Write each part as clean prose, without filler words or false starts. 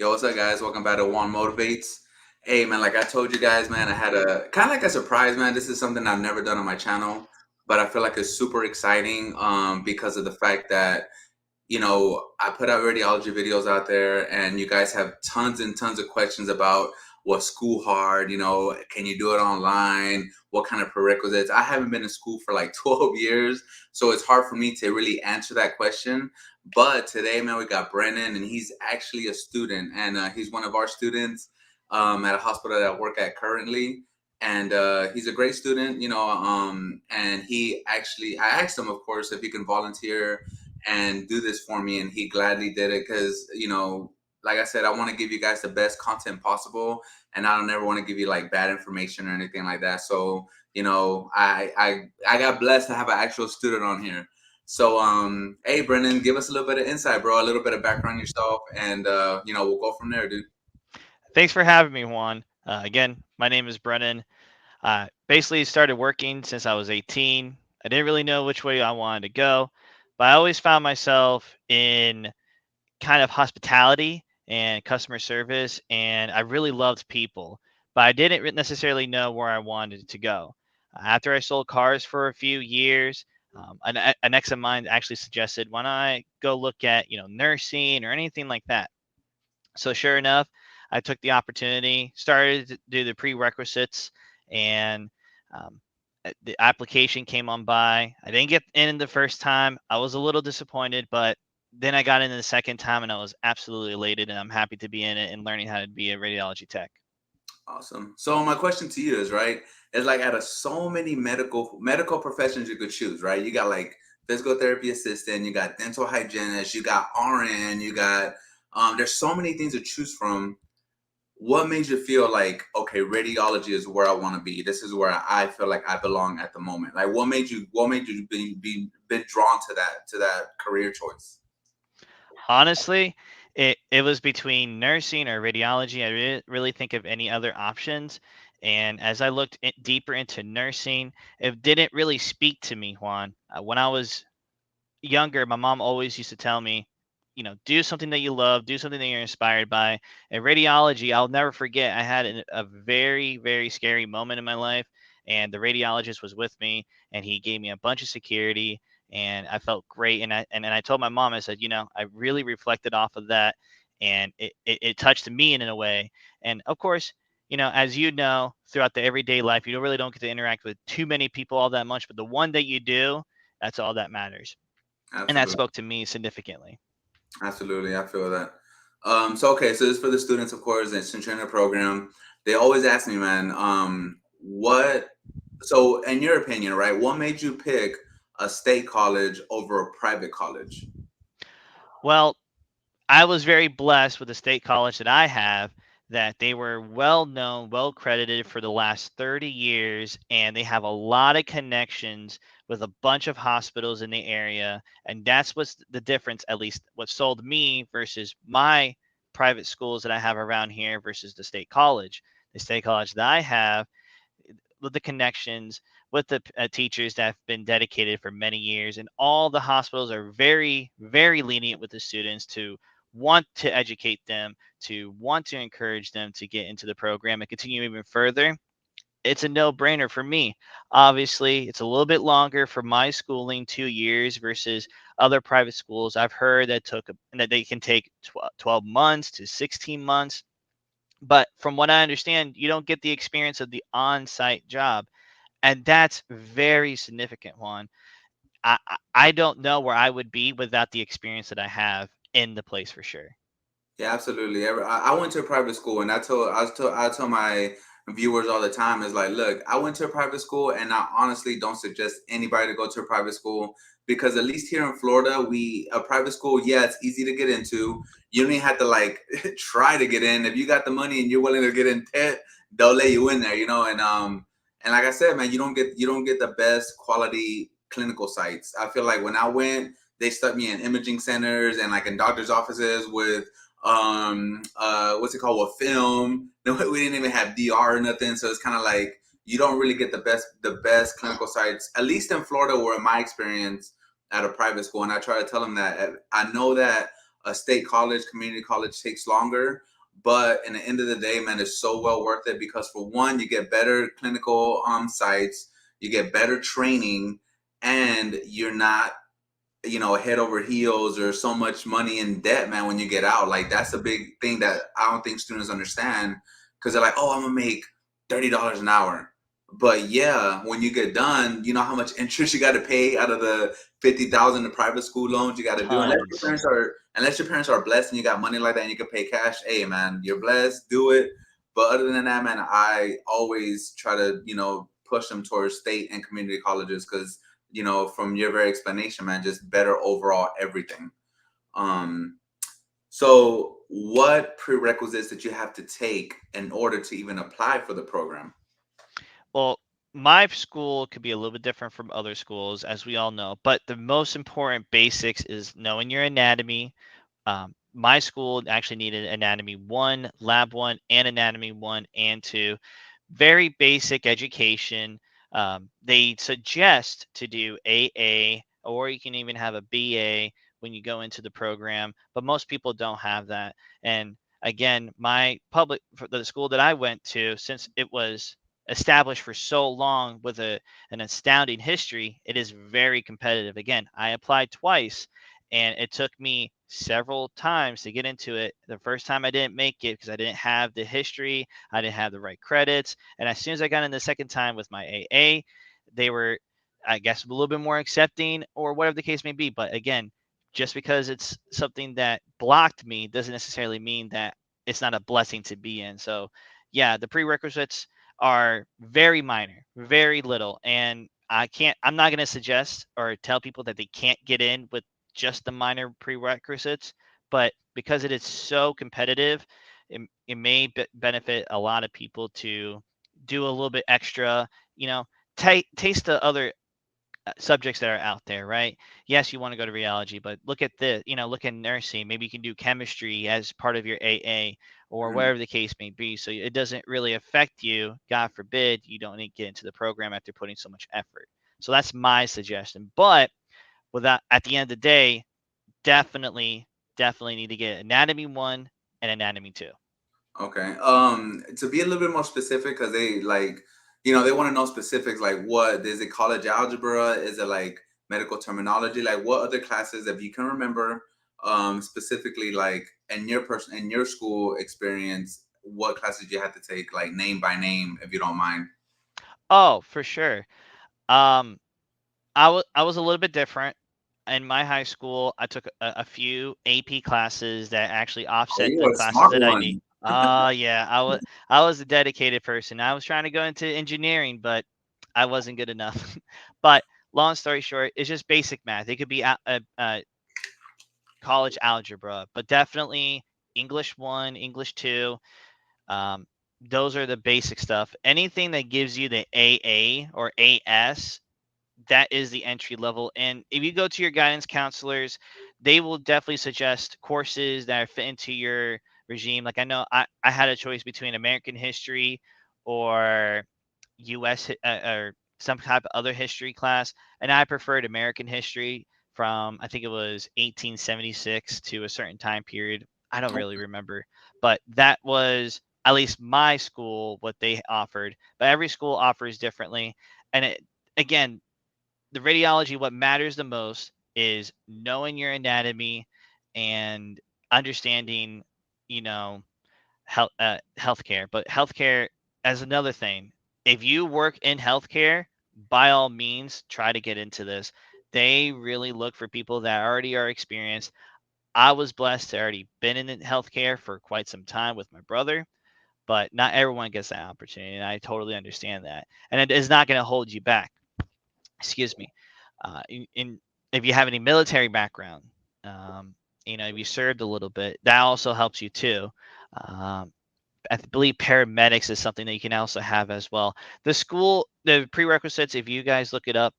Yo, what's up, guys? Welcome back to One Motivates. Hey, man, like I told you guys, man, I had a kind of like a surprise, man. This is something I've never done on my channel, but I feel like it's super exciting because of the fact that I put out radiology videos out there, and you guys have tons and tons of questions about was school hard, can you do it online? What kind of prerequisites? I haven't been in school for like 12 years, so it's hard for me to really answer that question. But today, man, we got Brennan, and he's actually a student, and he's one of our students at a hospital that I work at currently. And he's a great student, and I asked him, of course, if he can volunteer and do this for me, and he gladly did it because like I said, I want to give you guys the best content possible, and I don't ever want to give you like bad information or anything like that. So I got blessed to have an actual student on here. So hey, Brendan, give us a little bit of insight, bro, a little bit of background on yourself, and we'll go from there, dude. Thanks for having me, Juan. Again, my name is Brennan. Basically, started working since I was 18. I didn't really know which way I wanted to go, but I always found myself in kind of hospitality and customer service, and I really loved people, but I didn't necessarily know where I wanted to go. After I sold cars for a few years, an ex of mine actually suggested, why don't I go look at nursing or anything like that. So sure enough, I took the opportunity, started to do the prerequisites, and um, the application came on by. I didn't get in the first time. I was a little disappointed, but then I got in the second time, and I was absolutely elated, and I'm happy to be in it and learning how to be a radiology tech. Awesome. So my question to you is, right, is like out of so many medical professions you could choose, right? You got like physical therapy assistant, you got dental hygienist, you got RN, you got there's so many things to choose from. What made you feel like, okay, radiology is where I want to be? This is where I feel like I belong at the moment. Like what made you been drawn to that career choice? Honestly, it was between nursing or radiology. I didn't really think of any other options. And as I looked deeper into nursing, it didn't really speak to me, Juan. When I was younger, my mom always used to tell me, do something that you love, do something that you're inspired by. And radiology, I'll never forget, I had a very, very scary moment in my life, and the radiologist was with me, and he gave me a bunch of security, and I felt great. And I told my mom, I said, I really reflected off of that, and it touched me in a way. And of course, as you know, throughout the everyday life, you don't get to interact with too many people all that much, but the one that you do, that's all that matters, and that Absolutely. spoke to me significantly. Absolutely, I feel that. So okay, so this is for the students, of course, and since you're in a program, they always ask me, man, what? So, in your opinion, right, what made you pick a state college over a private college? Well, I was very blessed with the state college that I have, that they were well known, well credited for the last 30 years, and they have a lot of connections with a bunch of hospitals in the area. And that's what's the difference, at least what sold me versus my private schools that I have around here versus the state college. The state college that I have, with the connections, with the teachers that have been dedicated for many years, and all the hospitals are very, very lenient with the students to want to educate them, to want to encourage them to get into the program and continue even further. It's a no-brainer for me. Obviously, it's a little bit longer for my schooling, 2 years versus other private schools. I've heard that they can take 12 months to 16 months. But from what I understand, you don't get the experience of the on-site job, and that's very significant, Juan. I don't know where I would be without the experience that I have in the place for sure. Yeah, absolutely. I went to a private school, and I tell my viewers all the time is like, look, I went to a private school, and I honestly don't suggest anybody to go to a private school because at least here in Florida, we a private school, yeah, it's easy to get into. You don't even have to like try to get in. If you got the money and you're willing to get in, they'll let you in there, and like I said, man, you don't get the best quality clinical sites. I feel like when I went, they stuck me in imaging centers and like in doctors' offices with what's it called, with film. No, we didn't even have DR or nothing, so it's kind of like you don't really get the best clinical sites, at least in Florida, were in my experience at a private school. And I try to tell them that I know that a state college, community college takes longer, but in the end of the day, man, it's so well worth it because for one, you get better clinical sites, you get better training, and you're not, you know, head over heels or so much money in debt, man, when you get out. Like that's a big thing that I don't think students understand because they're like, oh, I'm gonna make $30 an hour. But yeah, when you get done, you know how much interest you got to pay out of the 50,000 in private school loans you got to do. Tons. Unless your parents are blessed and you got money like that and you can pay cash. Hey, man, you're blessed. Do it. But other than that, man, I always try to, you know, push them towards state and community colleges because, you know, from your very explanation, man, just better overall everything. Um, so what prerequisites that you have to take in order to even apply for the program? Well, my school could be a little bit different from other schools, as we all know, but the most important basics is knowing your anatomy. My school actually needed anatomy one, lab one, and anatomy one and two. Very basic education. They suggest to do AA, or you can even have a BA when you go into the program, but most people don't have that. And again, my public, for the school that I went to, since it was established for so long with an astounding history, it is very competitive. Again, I applied twice and it took me several times to get into it. The first time I didn't make it because I didn't have the history, I didn't have the right credits. And as soon as I got in the second time with my AA, they were, I guess, a little bit more accepting or whatever the case may be. But again, just because it's something that blocked me doesn't necessarily mean that it's not a blessing to be in. So, yeah, the prerequisites are very minor, very little. And I'm not going to suggest or tell people that they can't get in with just the minor prerequisites, but because it is so competitive, it may benefit a lot of people to do a little bit extra, you know, taste the other subjects that are out there, right? Yes, you want to go to rheology, but look at look at nursing. Maybe you can do chemistry as part of your AA or Mhm. whatever the case may be. So it doesn't really affect you. God forbid you don't need to get into the program after putting so much effort. So that's my suggestion. But without at the end of the day, definitely, definitely need to get anatomy one and anatomy two. Okay. To be a little bit more specific, because they like, you know, they want to know specifics like what is it college algebra? Is it like medical terminology? Like what other classes, if you can remember, specifically like in your school experience, what classes you had to take, like name by name, if you don't mind. Oh, for sure. Um, I was a little bit different. In my high school, I took a few AP classes that actually Oh, offset you the were a classes smart that I need. one. Yeah, I was a dedicated person. I was trying to go into engineering, but I wasn't good enough. But long story short, it's just basic math. It could be college algebra, but definitely English one, English two. Um, those are the basic stuff. Anything that gives you the AA or AS, that is the entry level. And if you go to your guidance counselors, they will definitely suggest courses that fit into your regime. Like I know I had a choice between American history or or some type of other history class, and I preferred American history from I think it was 1876 to a certain time period. I don't really remember, but that was at least my school what they offered. But every school offers differently, and again, the radiology, what matters the most is knowing your anatomy and understanding, you know, healthcare. But healthcare as another thing. If you work in healthcare, by all means, try to get into this. They really look for people that already are experienced. I was blessed to already been in healthcare for quite some time with my brother, but not everyone gets that opportunity, and I totally understand that. And it is not going to hold you back. Excuse me. In if you have any military background, um, if you served a little bit, that also helps you too. Um, I believe paramedics is something that you can also have as well. The prerequisites, if you guys look it up,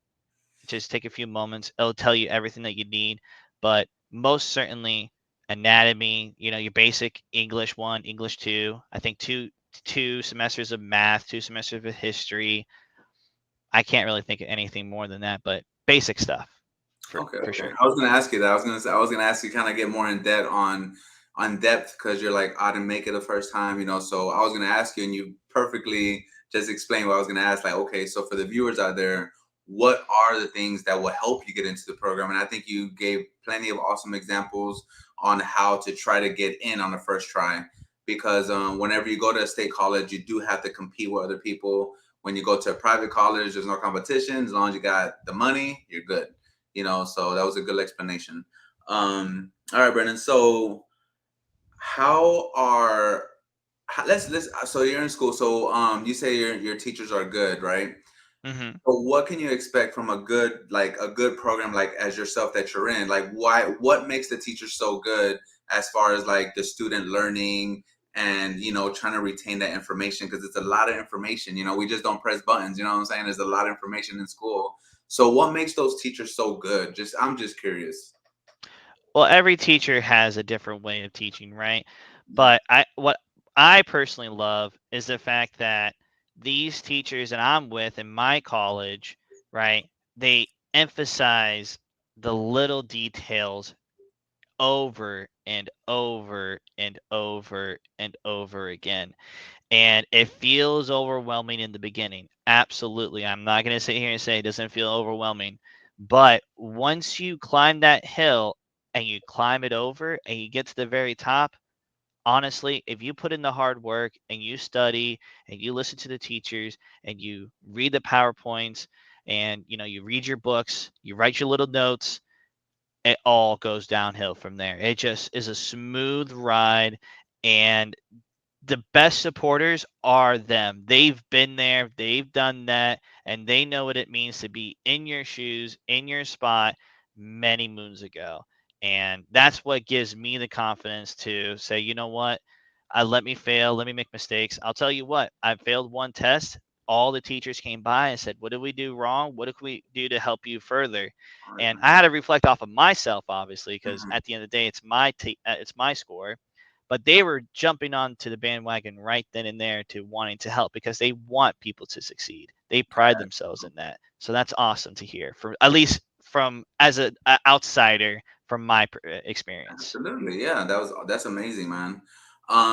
just take a few moments. It'll tell you everything that you need. But most certainly, anatomy, your basic English one, English two. I think two semesters of math, 2 semesters of history. I can't really think of anything more than that, but basic stuff for Okay, for okay. sure. I was gonna ask you that. I was gonna ask you kind of get more in depth on on depth because you're like, I didn't make it the first time, you know. So I was gonna ask you, and you perfectly just explained what I was gonna ask. Like, okay, so for the viewers out there, what are the things that will help you get into the program? And I think you gave plenty of awesome examples on how to try to get in on the first try. Because whenever you go to a state college, you do have to compete with other people. When you go to a private college, there's no competition. As long as you got the money, you're good. You know, so that was a good explanation. All right, Brendan. So how are let's so you're in school. So you say your teachers are good, right? Hmm. So what can you expect from a good like a good program like as yourself that you're in? Like what makes the teacher so good as far as like the student learning and you know trying to retain that information because it's a lot of information. You know, we just don't press buttons, you know what I'm saying? There's a lot of information in school. So what makes those teachers so good? Just I'm just curious. Well, every teacher has a different way of teaching, right? Mhm. But what I personally love is the fact that these teachers that I'm with in my college, right? They emphasize the little details over and over and over and over again. And it feels overwhelming in the beginning. Absolutely. I'm not going to sit here and say it doesn't feel overwhelming. But once you climb that hill and you climb it over and you get to the very top, honestly, if you put in the hard work and you study and you listen to the teachers and you read the PowerPoints and you read your books, you write your little notes, it all goes downhill from there. It just is a smooth ride, and the best supporters are them. They've been there, they've done that, and they know what it means to be in your shoes, in your spot many moons ago. And that's what gives me the confidence to say, you know what? Let me fail, let me make mistakes. I'll tell you what, I failed one test. All the teachers came by and said, what did we do wrong? What did we do to help you further? All right, And man. I had to reflect off of myself, obviously, because Mhm. at the end of the day, it's my score, but they were jumping onto the bandwagon right then and there to wanting to help because they want people to succeed. They pride themselves in that. So that's awesome to hear, for at least from as a outsider from my experience. Absolutely, yeah. That's amazing, man.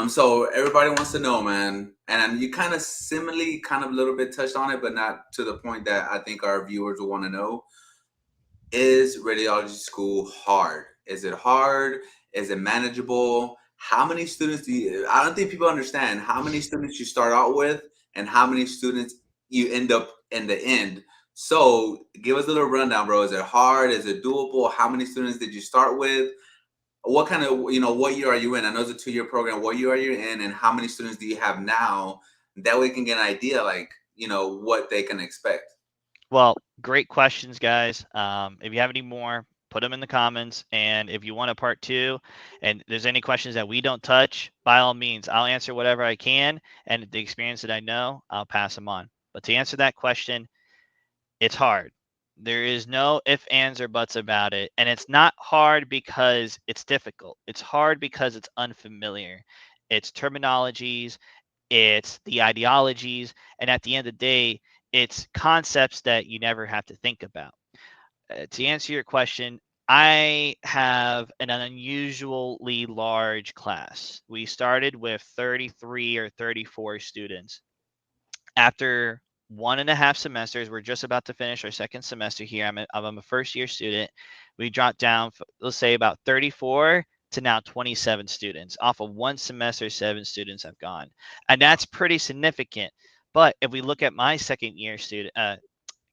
So everybody wants to know, man, and you kind of similarly, kind of a little bit touched on it, but not to the point that I think our viewers will want to know. Is radiology school hard? Is it hard? Is it manageable? How many students do you? I don't think people understand how many students you start out with and how many students you end up in the end. So give us a little rundown, bro. Is it hard? Is it doable? How many students did you start with? What kind of what year are you in? I know it's a 2 year program. What year are you in, and how many students do you have now? That way, we can get an idea, like what they can expect. Well, great questions, guys. If you have any more, put them in the comments. And if you want a part two, and there's any questions that we don't touch, by all means, I'll answer whatever I can. And the experience that I know, I'll pass them on. But to answer that question, it's hard. There is no ifs, ands, or buts about it. And it's not hard because it's difficult. It's hard because it's unfamiliar. It's terminologies, it's the ideologies, and at the end of the day, it's concepts that you never have to think about. To answer your question, I have an unusually large class. We started with 33 or 34 students. After 1.5 semesters, we're just about to finish our second semester here. I'm a first year student. We dropped down, let's say, about 34 to now 27 students. Off of one semester, 7 students have gone. And that's pretty significant. But if we look at my second year student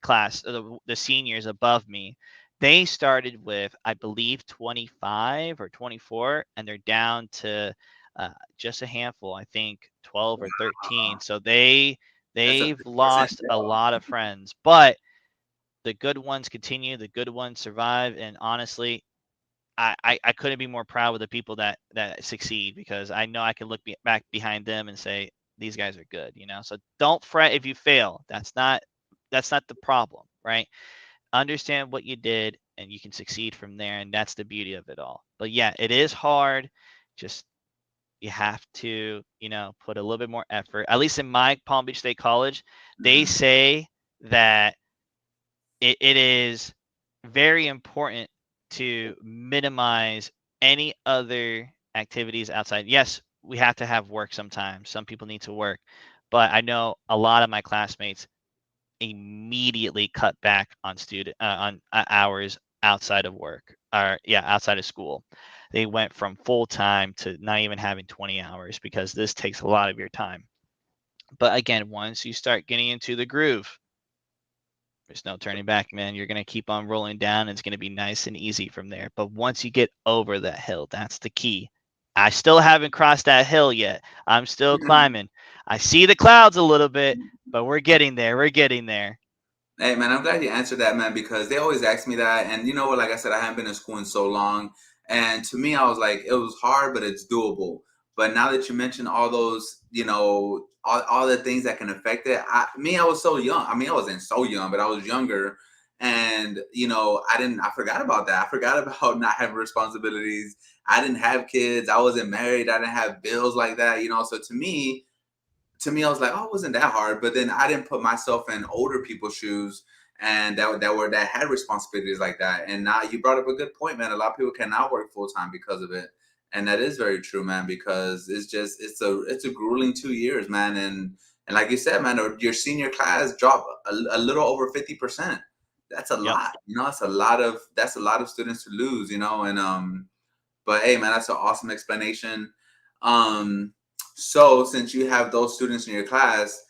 class, the seniors above me, they started with, I believe, 25 or 24, and they're down to just a handful. I think 12 or 13. So That's a they've 50% lost a lot of friends, but the good ones continue. The good ones survive, and honestly, I couldn't be more proud with the people that succeed because I know I can look back behind them and say these guys are good. So don't fret if you fail. That's not the problem, right? Understand what you did and you can succeed from there, and that's the beauty of it all. But yeah, it is hard. Just you have to put a little bit more effort. At least in my Palm Beach State College, they Mhm. say that it is very important to minimize any other activities outside. Yes, we have to have work sometimes. Some people need to work, but I know a lot of my classmates immediately cut back on hours outside of work, or yeah, outside of school. They went from full time to not even having 20 hours because this takes a lot of your time. But again, once you start getting into the groove, there's no turning back, man. You're going to keep on rolling down. And it's going to be nice and easy from there. But once you get over that hill, that's the key. I still haven't crossed that hill yet. I'm still climbing. I see the clouds a little bit, but we're getting there. We're getting there. Hey man, I'm glad you answered that, man, because they always ask me that, and you know what? Like I said, I haven't been in school in so long, and to me, I was like, it was hard, but it's doable. But now that you mentioned all those, all the things that can affect it, I was so young. I mean, I wasn't so young, but I was younger, and I forgot about that. I forgot about not having responsibilities. I didn't have kids. I wasn't married. I didn't have bills like that. So to me, I was like, oh, it wasn't that hard. But then I didn't put myself in older people's shoes, and that had responsibilities like that. And now you brought up a good point, man. A lot of people cannot work full time because of it, and that is very true, man. Because it's a grueling 2 years, man. And like you said, man, your senior class dropped a little over 50%. That's a Yep. lot. That's a lot of students to lose. But hey, man, that's an awesome explanation. Um, so since you have those students in your class,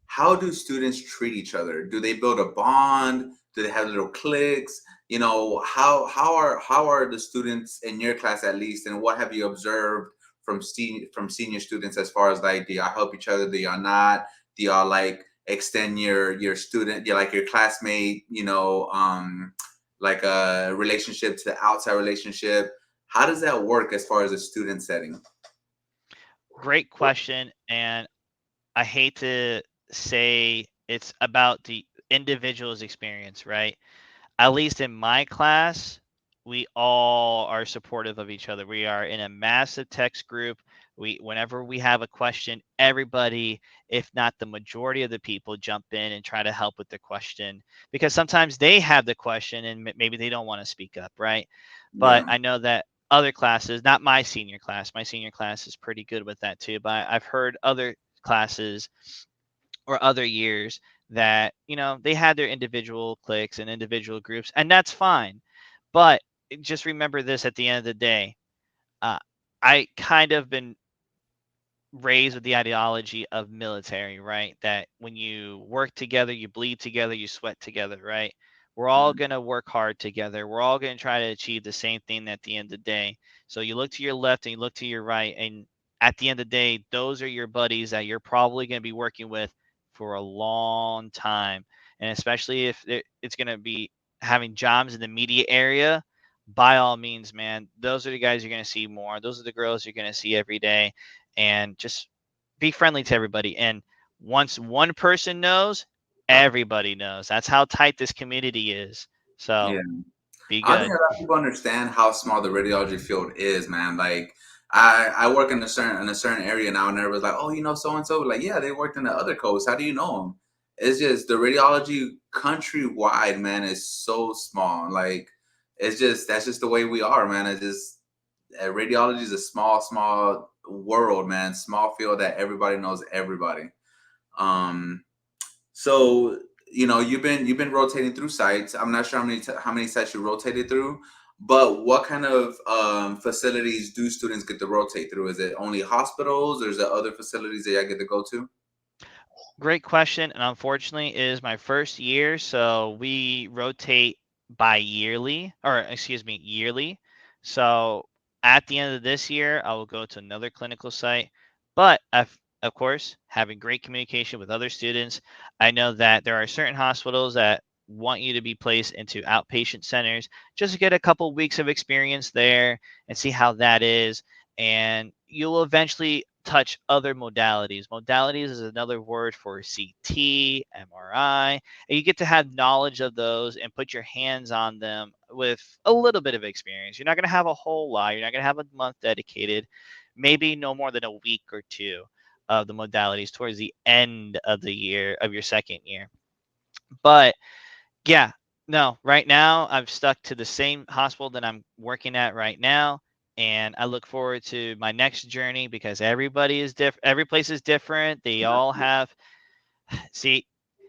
how do students treat each other? Do they build a bond? Do they have little cliques? How are the students in your class at least, and what have you observed from senior students as far as like, do y'all help each other? Do y'all not? Do y'all like extend your student, like your classmate, like a relationship to outside relationship? How does that work as far as a student setting? Great question. And I hate to say it's about the individual's experience, right? At least in my class, we all are supportive of each other. We are in a massive text group. Whenever we have a question, everybody, if not the majority of the people, jump in and try to help with the question because sometimes they have the question and maybe they don't want to speak up, right? But Yeah. I know that other classes, not my senior class is pretty good with that too. But I've heard other classes or other years that they had their individual cliques and individual groups, and that's fine. But just remember this: at the end of the day, uh, I kind of been raised with the ideology of military, right? That when you work together, you bleed together, you sweat together, right? We're all Mhm. going to work hard together. We're all going to try to achieve the same thing at the end of the day. So you look to your left and you look to your right. And at the end of the day, those are your buddies that you're probably going to be working with for a long time. And especially if it's going to be having jobs in the media area, by all means, man, those are the guys you're going to see more. Those are the girls you're going to see every day, and just be friendly to everybody. And once one person knows, everybody knows. That's how tight this community is. So Yeah. be I don't think good. a lot of people understand how small the radiology field is, man. Like, I work in a certain area now, and everybody's like, "Oh, you know so and so." Like, yeah, they worked in the other coast. How do you know them? It's just the radiology countrywide, man, is so small. Like, that's just the way we are, man. Radiology is a small, small world, man. Small field that everybody knows everybody. Um, so you've been rotating through sites. I'm not sure how many sites you rotated through, but what kind of facilities do students get to rotate through? Is it only hospitals, or is there other facilities that I get to go to? Great question. And unfortunately, it is my first year. So we rotate bi-yearly, or excuse me, yearly. So at the end of this year, I will go to another clinical site. But of course, having great communication with other students, I know that there are certain hospitals that want you to be placed into outpatient centers just to get a couple weeks of experience there and see how that is. And you'll eventually touch other modalities. Modalities is another word for CT, MRI, and you get to have knowledge of those and put your hands on them with a little bit of experience. You're not going to have a whole lot. You're not going to have a month dedicated, maybe no more than a week or two of the modalities towards the end of the year of your second year. But yeah, no, right now I've stuck to the same hospital that I'm working at right now. and I look forward to my next journey because everybody is different. Every place is different. They all have, see,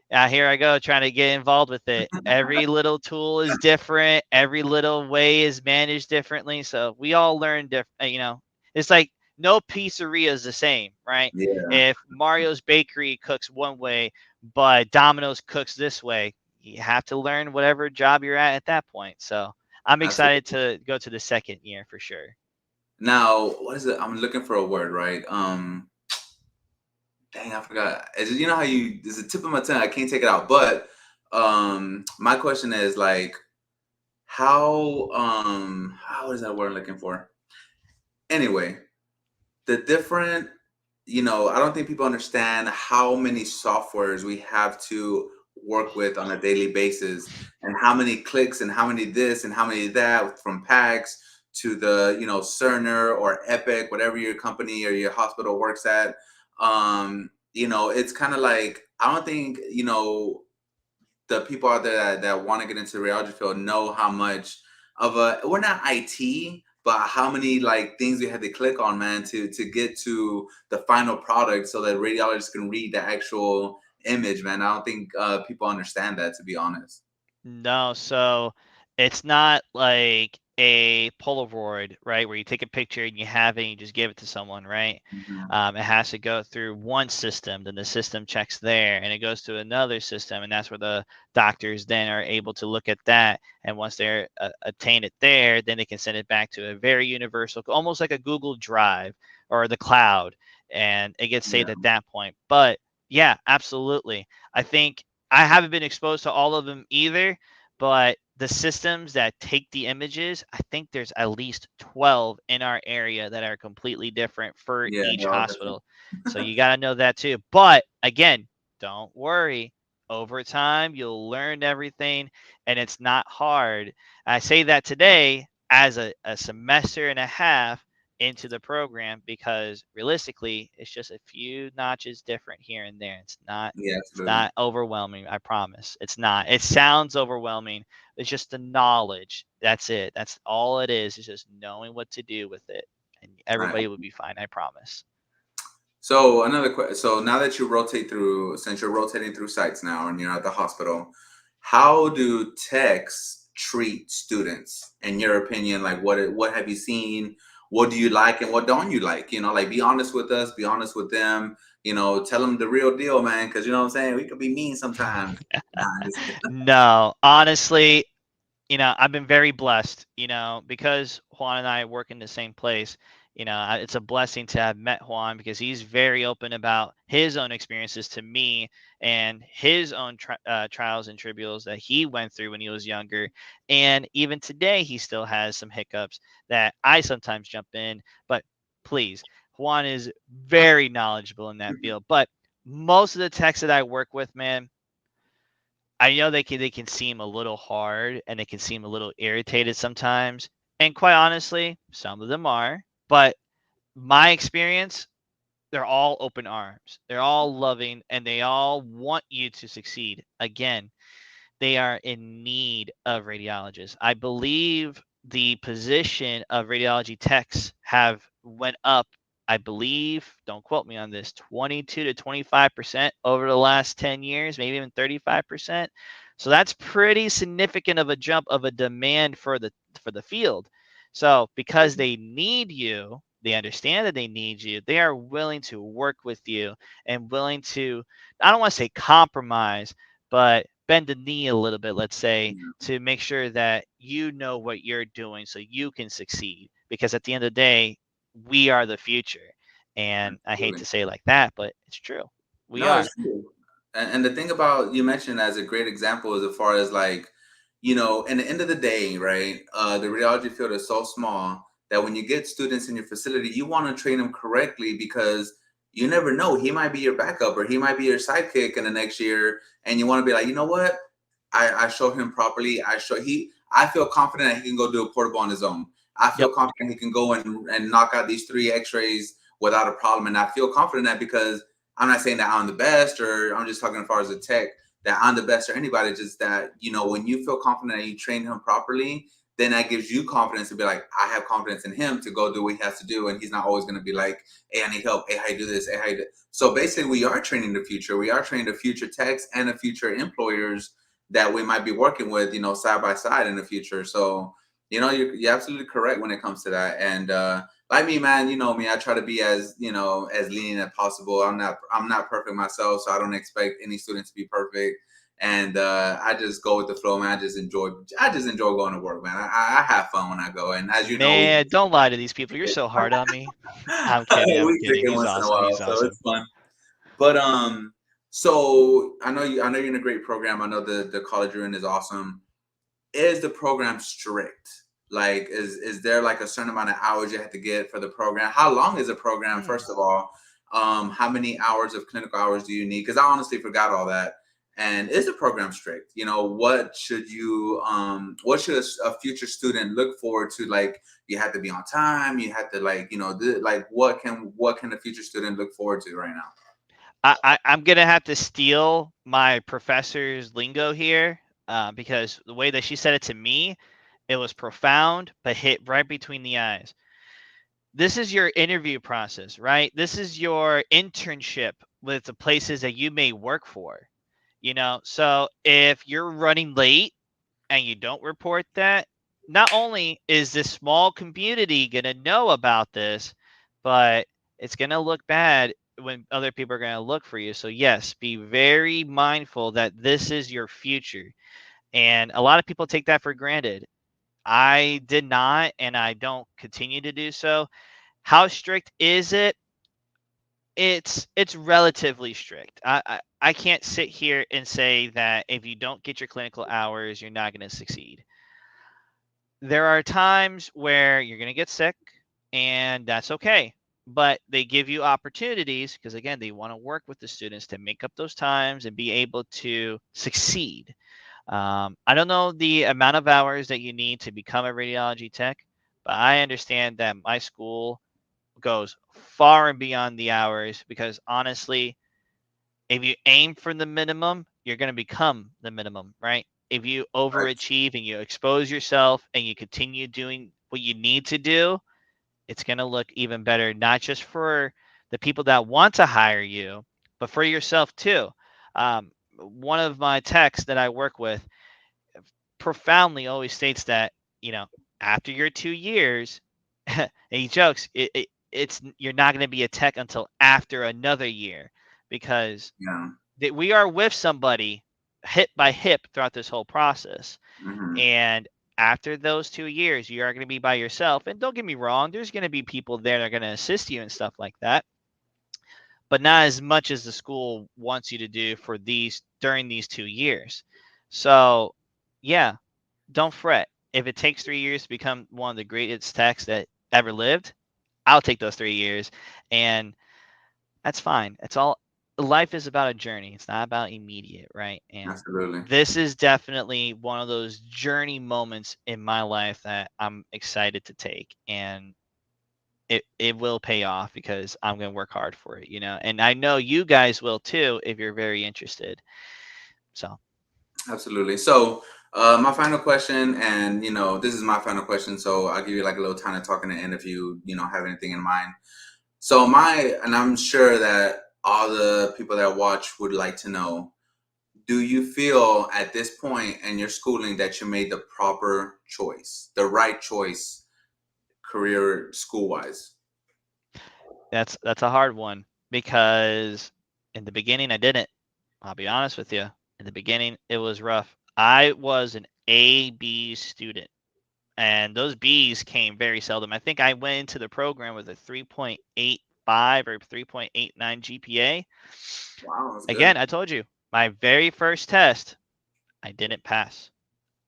here I go trying to get involved with it. Every little tool is different. Every little way is managed differently. So we all learn different. It's like no pizzeria is the same, right? Yeah, If Mario's Bakery cooks one way, but Domino's cooks this way, you have to learn whatever job you're at that point. So I'm excited absolutely. to go to the second year for sure. Now, what is it? I'm looking for a word, right? Dang, I forgot. It's just, you know how you, it's a tip of my tongue. I can't take it out. But my question is like, how is that word I'm looking for? Anyway, the different, I don't think people understand how many softwares we have to work with on a daily basis, and how many clicks and how many this and how many that, from PACS to the, Cerner or Epic, whatever your company or your hospital works at. It's kind of like, I don't think, the people out there that want to get into the radiology field know how much of a, we're not IT, but how many like things we had to click on, man, to get to the final product so that radiologists can read the actual image, man. I don't think people understand that, to be honest. No, so it's not like a Polaroid, right? Where you take a picture and you have it and you just give it to someone, right? Mhm. It has to go through one system, then the system checks there, and it goes to another system, and that's where the doctors then are able to look at that. And once they're attain it there, then they can send it back to a very universal, almost like a Google Drive or the cloud, and it gets saved Yeah, at that point. But yeah, absolutely. I think I haven't been exposed to all of them either, but the systems that take the images, I think there's at least 12 in our area that are completely different for yeah, each they're all different. hospital. So you got to know that too. But again, don't worry. Over time, you'll learn everything and it's not hard. I say that today as a semester and a half into the program because realistically, it's just a few notches different here and there. Yeah, It's absolutely. not overwhelming, I promise. It's not. It sounds overwhelming. It's just the knowledge. That's it. That's all it is. It's just knowing what to do with it. And I, everybody will be fine, I promise. So another question. So now that you rotate through, since you're rotating through sites now, and you're at the hospital, how do techs treat students? In your opinion, like what have you seen? What do you like and what don't you like? Like, be honest with us, be honest with them. Tell them the real deal, man. Because you know what I'm saying. We could be mean sometimes. Nah, just kidding. No, honestly, I've been very blessed, because Juan and I work in the same place. It's a blessing to have met Juan because he's very open about his own experiences to me and his own trials and tribulations that he went through when he was younger. And even today, he still has some hiccups that I sometimes jump in. But please, Juan is very knowledgeable in that field. But most of the techs that I work with, man, I know they can seem a little hard and they can seem a little irritated sometimes. And quite honestly, some of them are. But my experience, they're all open arms. They're all loving and they all want you to succeed. Again, they are in need of radiologists. I believe the position of radiology techs have went up. I believe, don't quote me on this, 22 to 25% over the last 10 years, maybe even 35%. So that's pretty significant of a jump of a demand for the field. So because they need you, they understand that they need you, they are willing to work with you and willing to, I don't want to say compromise, but bend the knee a little bit, let's say, to make sure that you know what you're doing so you can succeed. Because at the end of the day, we are the future. And I hate Absolutely. to say it like that, but it's true. We No, are. it's true. And the thing about, you mentioned as a great example is, as far as like, in the end of the day, right? The radiology field is so small that when you get students in your facility, you want to train them correctly, because you never know. He might be your backup or he might be your sidekick in the next year. And you want to be like, you know what? I showed him properly. I feel confident that he can go do a portable on his own. I feel Yep. confident he can go and knock out these 3 X-rays without a problem. And I feel confident that, because I'm not saying that I'm the best, or I'm just talking as far as a tech, that I'm the best or anybody. Just that, when you feel confident that you train him properly, then that gives you confidence to be like, I have confidence in him to go do what he has to do, and he's not always going to be like, hey, I need help. Hey, how you do this? Hey, how you do. So basically, we are training the future. We are training the future techs and the future employers that we might be working with, side by side in the future. So, you're absolutely correct when it comes to that. And like me, man, you know me, I try to be as, as lenient as possible. I'm not perfect myself, so I don't expect any student to be perfect. And I just go with the flow, man. I just enjoy going to work, man. I have fun when I go. And as you know, we Man, don't lie to these people. You're so hard on me. I'm kidding. I'm we kick kidding. it He's once in a awesome. while, He's so awesome. it's fun. But so I know you're in a great program. I know the college you're in is awesome. Is the program strict? Like, is there like a certain amount of hours you have to get for the program? How long is the program, Hmm. first of all? How many hours of clinical hours do you need? Because I honestly forgot all that. And is the program strict? What should a future student look forward to? Like, you have to be on time. You have to, like, like, what can the future student look forward to right now? I'm gonna have to steal my professor's lingo here, because the way that she said it to me, it was profound, but hit right between the eyes. This is your interview process, right? This is your internship with the places that you may work for. So if you're running late and you don't report that, not only is this small community going to know about this, but it's going to look bad when other people are going to look for you. So, yes, be very mindful that this is your future. And a lot of people take that for granted. I did not, and I don't continue to do so. How strict is it? It's relatively strict. I can't sit here and say that if you don't get your clinical hours, you're not going to succeed. There are times where you're going to get sick, and that's okay. But they give you opportunities because, again, they want to work with the students to make up those times and be able to succeed. I don't know the amount of hours that you need to become a radiology tech, but I understand that my school goes far and beyond the hours because, honestly, if you aim for the minimum, you're going to become the minimum, right? If you Right. overachieve and you expose yourself and you continue doing what you need to do, it's going to look even better, not just for the people that want to hire you, but for yourself too. One of my techs that I work with profoundly always states that, you know, after your 2 years, and he jokes, it's you're not going to be a tech until after another year because Yeah. that we are with somebody hip by hip throughout this whole process. Hmm. And after those 2 years, you are going to be by yourself. And don't get me wrong, there's going to be people there that are going to assist you and stuff like that, but not as much as the school wants you to do for these during these 2 years. So, yeah, don't fret. If it takes 3 years to become one of the greatest techs that ever lived, I'll take those 3 years. And that's fine. It's all life is about a journey. It's not about immediate, right? And Absolutely. this is definitely one of those journey moments in my life that I'm excited to take. And it will pay off because I'm going to work hard for it, and I know you guys will too if you're very interested. So, Absolutely. So, my final question, and this is my final question. So I'll give you like a little time to talk in the end if you have anything in mind. So and I'm sure that all the people that watch would like to know: do you feel at this point in your schooling that you made the proper choice, the right choice, career school wise? that's a hard one because in the beginning I didn't. I'll be honest with you. In the beginning it was rough. I was an A B student, and those B's came very seldom. I think I went into the program with a 3.85 or 3.89 GPA. Wow, that's good. Again, I told you, my very first test, I didn't pass.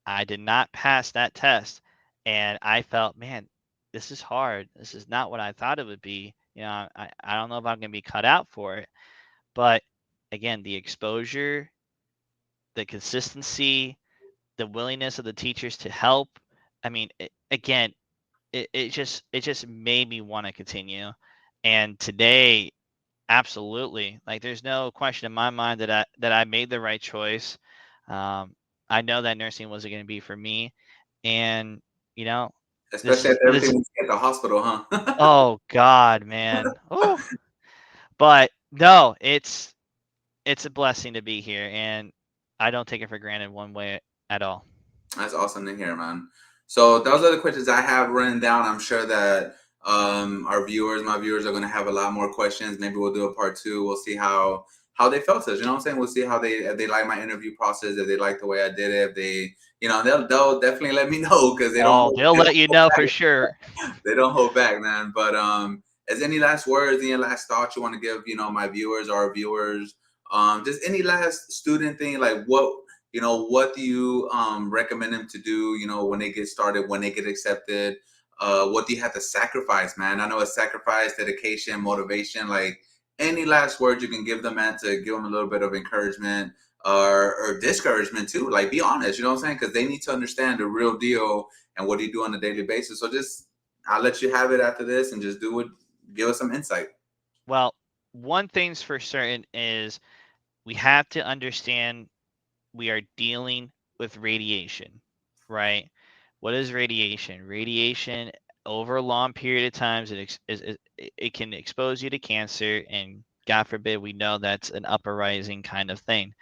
I did not pass that test. And I felt, man, this is hard. This is not what I thought it would be. I don't know if I'm going to be cut out for it. But again, the exposure, the consistency, the willingness of the teachers to help. I mean, again, it just made me want to continue. And today, absolutely, like there's no question in my mind that I made the right choice. Um, I know that nursing wasn't going to be for me, and You know, Especially after this. everything we see at the hospital, huh? Oh God, man. Oh, but no, it's a blessing to be here, and I don't take it for granted one way at all. That's awesome to hear, man. So those are the questions I have written down. I'm sure that our viewers, my viewers, are going to have a lot more questions. Maybe we'll do a part two. We'll see how they felt it. You know what I'm saying? We'll see how they if they like my interview process, if they like the way I did it, if they, they'll definitely let me know because Oh, they'll they don't let you hold know for back. sure. They don't hold back, man. But is any last words, any last thoughts you want to give, my viewers or our viewers? Just any last student thing, like what do you recommend them to do, when they get started, when they get accepted? What do you have to sacrifice, man? I know it's sacrifice, dedication, motivation. Like any last words you can give them, man, to give them a little bit of encouragement or discouragement too. Like be honest, you know what I'm saying? Because they need to understand the real deal and what do you do on a daily basis. So just I'll let you have it after this and just do it. Give us some insight. Well, one thing's for certain is we have to understand we are dealing with radiation, right? What is radiation? Radiation over a long period of times it can expose you to cancer, and God forbid we know that's an upper rising kind of thing.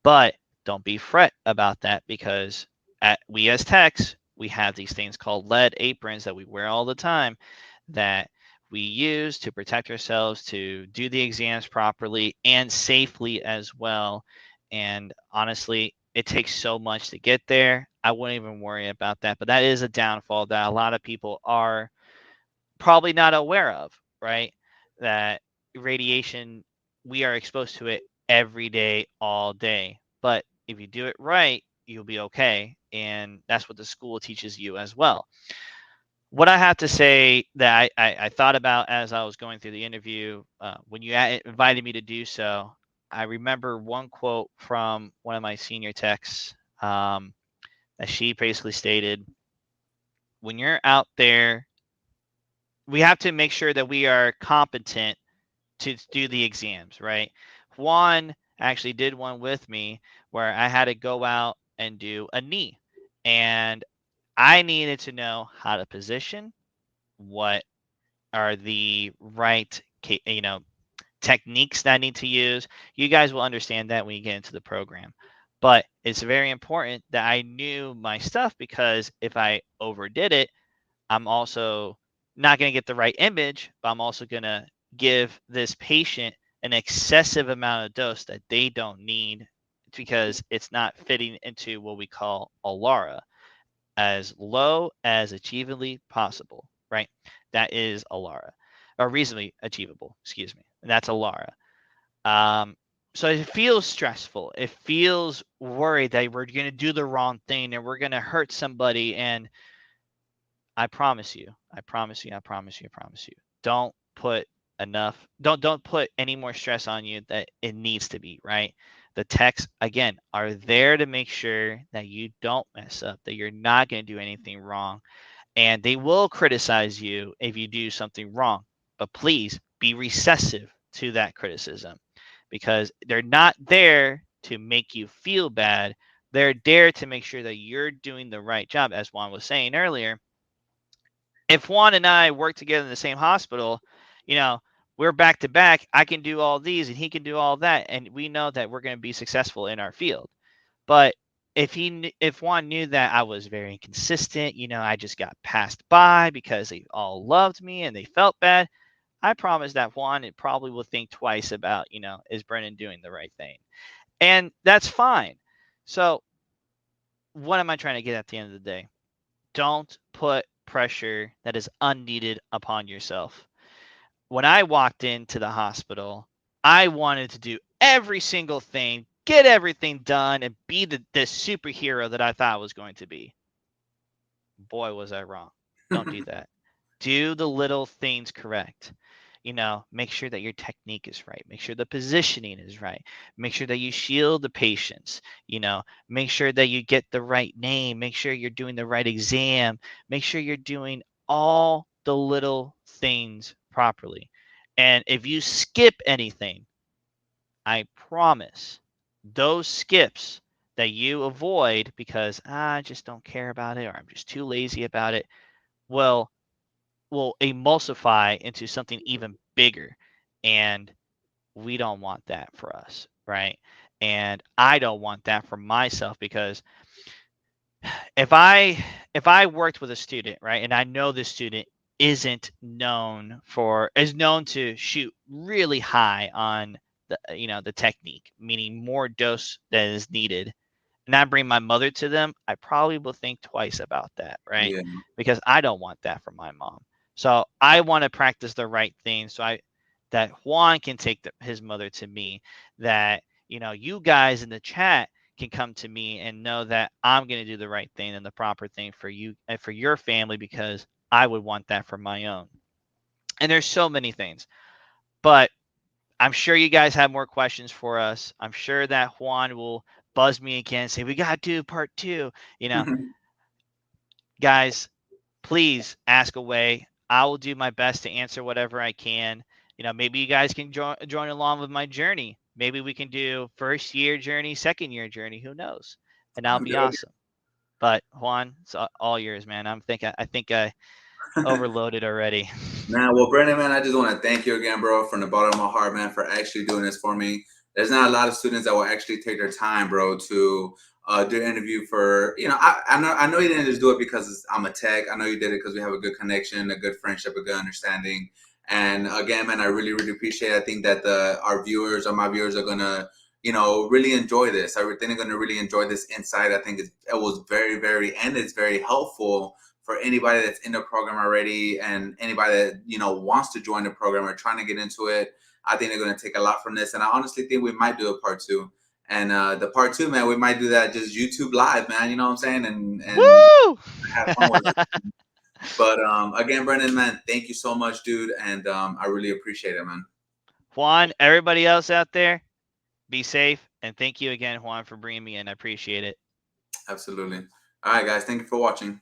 But don't be fret about that because we as techs, we have these things called lead aprons that we wear all the time that we use to protect ourselves, to do the exams properly and safely as well. And honestly, it takes so much to get there. I wouldn't even worry about that. But that is a downfall that a lot of people are probably not aware of, right? That radiation, we are exposed to it every day, all day. But if you do it right, you'll be okay. And that's what the school teaches you as well. What I have to say that I thought about as I was going through the interview, when you invited me to do so, I remember one quote from one of my senior techs that she basically stated, when you're out there, we have to make sure that we are competent to do the exams, right? Juan actually did one with me where I had to go out and do a knee, and I needed to know how to position, what are the right, techniques that I need to use. You guys will understand that when you get into the program. But it's very important that I knew my stuff because if I overdid it, I'm also not going to get the right image, but I'm also going to give this patient an excessive amount of dose that they don't need because it's not fitting into what we call a LARA, as low as achievably possible, right? That is a LARA, or reasonably achievable, excuse me. And that's a LARA. Um, so it feels stressful. It feels worried that we're going to do the wrong thing and we're going to hurt somebody. And I promise you, I promise you, I promise you, I promise you. Don't put don't put any more stress on you that it needs to be, right? The techs again are there to make sure that you don't mess up, that you're not going to do anything wrong, and they will criticize you if you do something wrong. But please be receptive to that criticism because they're not there to make you feel bad. They're there to make sure that you're doing the right job, as Juan was saying earlier. If Juan and I work together in the same hospital, you know, we're back to back. I can do all these and he can do all that, and we know that we're going to be successful in our field. But if Juan knew that I was very inconsistent, I just got passed by because they all loved me and they felt bad. I promise that Juan it probably will think twice about, is Brennan doing the right thing? And that's fine. So what am I trying to get at the end of the day? Don't put pressure that is unneeded upon yourself. When I walked into the hospital, I wanted to do every single thing, get everything done, and be the superhero that I thought I was going to be. Boy, was I wrong. Don't do that. Do the little things correct. Make sure that your technique is right. Make sure the positioning is right. Make sure that you shield the patients. Make sure that you get the right name. Make sure you're doing the right exam. Make sure you're doing all the little things properly. And if you skip anything, I promise those skips that you avoid because I just don't care about it or I'm just too lazy about it will emulsify into something even bigger. And we don't want that for us, right? And I don't want that for myself because if I worked with a student, right, and I know this student is known to shoot really high on the technique, meaning more dose than is needed, and I bring my mother to them, I probably will think twice about that, right? Yeah. Because I don't want that from my mom. So I want to practice the right thing so I that Juan can take his mother to me, that you guys in the chat can come to me and know that I'm going to do the right thing and the proper thing for you and for your family because I would want that for my own. And there's so many things. But I'm sure you guys have more questions for us. I'm sure that Juan will buzz me again and say, "We got to do part two." You know, guys, please ask away. I will do my best to answer whatever I can. Maybe you guys can join along with my journey. Maybe we can do first year journey, second year journey. Who knows? And that'll I'm be good. awesome. But Juan, it's all yours, man. I think I overloaded already. Man, well, Brandon, man, I just want to thank you again, bro, from the bottom of my heart, man, for actually doing this for me. There's not a lot of students that will actually take their time, bro, to do an interview for, I know you didn't just do it because I'm a tech. I know you did it because we have a good connection, a good friendship, a good understanding. And again, man, I really, really appreciate it. I think that our viewers or my viewers are going to, really enjoy this. I think they're going to really enjoy this insight. I think it was very, very, and it's very helpful for anybody that's in the program already and anybody that wants to join the program or trying to get into it. I think they're going to take a lot from this, and I honestly think we might do a part two. And the part two, man, we might do that just YouTube live, man. You know what I'm saying? And Woo! have fun with it. But again, Brendan, man, thank you so much, dude, and I really appreciate it, man. Juan, everybody else out there, be safe. And thank you again, Juan, for bringing me in. I appreciate it. Absolutely. All right, guys, thank you for watching.